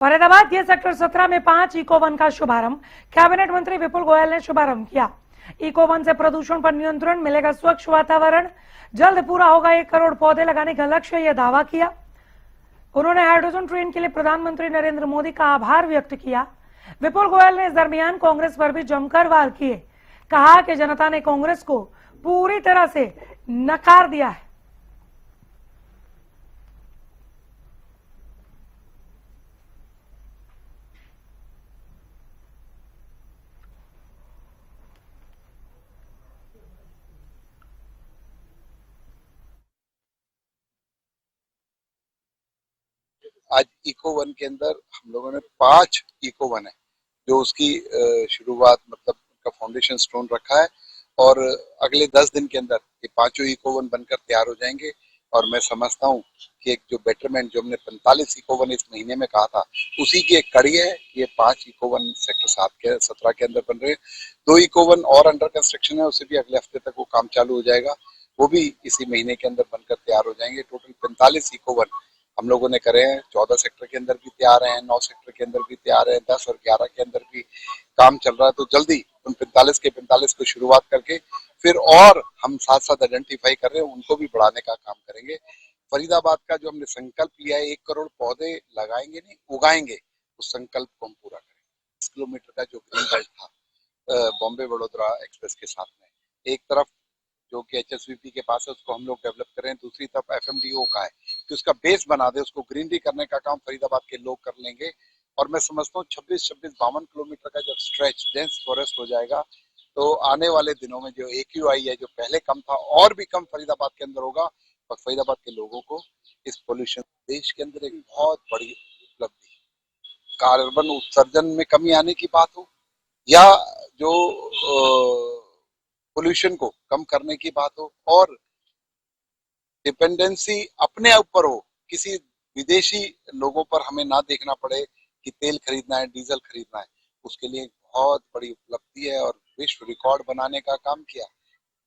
फरीदाबाद के सेक्टर 17 में 5 eco one का शुभारंभ कैबिनेट मंत्री विपुल गोयल ने शुभारंभ किया। इको वन से प्रदूषण पर नियंत्रण मिलेगा, स्वच्छ वातावरण, जल्द पूरा होगा 1 करोड़ पौधे लगाने का लक्ष्य, यह दावा किया। उन्होंने हाइड्रोजन ट्रेन के लिए प्रधानमंत्री नरेंद्र मोदी का आभार व्यक्त किया। विपुल गोयल ने इस दरमियान कांग्रेस पर भी जमकर वार किए। कहा कि जनता ने कांग्रेस को पूरी तरह से नकार दिया है। आज इको वन के अंदर हम लोगों ने 5 इको वन है जो उसकी शुरुआत मतलब उनका फाउंडेशन स्टोन रखा है और अगले 10 दिन के अंदर ये 5 इको वन बनकर तैयार हो जाएंगे। और मैं समझता हूँ कि एक जो बेटरमेंट जो हमने 45 इको वन इस महीने में कहा था उसी की एक कड़ी है। ये 5 इको वन सेक्टर 17 के अंदर बन रहे हैं। 2 इको वन और अंडर कंस्ट्रक्शन है, उसे भी अगले हफ्ते तक वो काम चालू हो जाएगा, वो भी इसी महीने के अंदर बनकर तैयार हो जाएंगे। टोटल 45 इको वन हम लोगों ने करे हैं। 14 सेक्टर के अंदर भी तैयार हैं, 9 सेक्टर के अंदर भी तैयार है, 10 और 11 के अंदर भी काम चल रहा है। तो जल्दी उन 45 को शुरुआत करके फिर और हम साथ साथ आइडेंटिफाई कर रहे हैं उनको भी बढ़ाने का काम करेंगे। फरीदाबाद का जो हमने संकल्प लिया है 1 करोड़ पौधे लगाएंगे नहीं उगाएंगे, उस संकल्प को हम पूरा करेंगे। 10 किलोमीटर का जो ग्रीन बेल्ट था बॉम्बे वडोदरा एक्सप्रेस के साथ में, एक तरफ जो कि HSVP के पास है उसको हम लोग डेवलप करें, दूसरी तरफ FMDO का है कि उसका बेस बना दे, उसको ग्रीनरी करने का काम फरीदाबाद के लोग कर लेंगे। और मैं समझता हूँ 52 किलोमीटर का जब स्ट्रेच डेंस फॉरेस्ट हो जाएगा तो आने वाले दिनों में जो AQI है जो पहले कम था और भी कम फरीदाबाद के अंदर होगा और फरीदाबाद के लोगों को इस पोल्यूशन देश के अंदर एक बहुत बड़ी उपलब्धि, कार्बन उत्सर्जन में कमी आने की बात हो या जो पोल्यूशन को कम करने की बात हो और डिपेंडेंसी अपने ऊपर हो, किसी विदेशी लोगों पर हमें ना देखना पड़े कि तेल खरीदना है, डीजल खरीदना है, उसके लिए बहुत बड़ी उपलब्धि है और विश्व रिकॉर्ड बनाने का काम किया।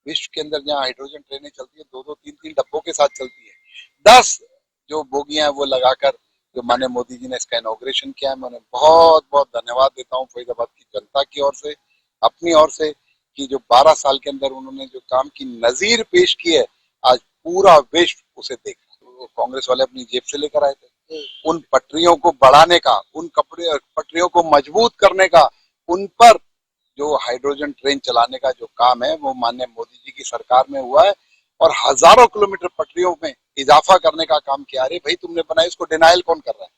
विश्व के अंदर जहाँ हाइड्रोजन ट्रेनें चलती है 2-2, 3-3 डब्बों के साथ चलती है, 10 जो बोगियां हैं वो लगाकर जो माननीय मोदी जी ने इसका इनॉग्रेशन किया है, मैं बहुत बहुत धन्यवाद देता हूँ फरीदाबाद की जनता की ओर से, अपनी ओर से, कि जो 12 साल के अंदर उन्होंने जो काम की नजीर पेश की है आज पूरा विश्व उसे देख रहा है। कांग्रेस वाले अपनी जेब से लेकर आए थे, उन पटरियों को बढ़ाने का, उन पटरियों को मजबूत करने का, उन पर जो हाइड्रोजन ट्रेन चलाने का जो काम है वो माननीय मोदी जी की सरकार में हुआ है और हजारों किलोमीटर पटरियों में इजाफा करने का काम किया। अरे भाई तुमने बनाई, उसको डिनाइल कौन कर रहा है?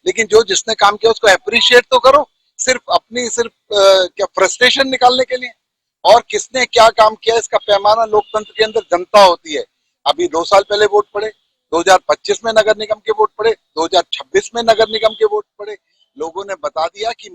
लेकिन जो जिसने काम किया उसको अप्रिशिएट तो करो, सिर्फ अपनी क्या फ्रस्ट्रेशन निकालने के लिए। और किसने क्या काम किया इसका पैमाना लोकतंत्र के अंदर जनता होती है। अभी 2 साल पहले वोट पड़े, 2025 में नगर निगम के वोट पड़े, 2026 में नगर निगम के वोट पड़े, लोगों ने बता दिया कि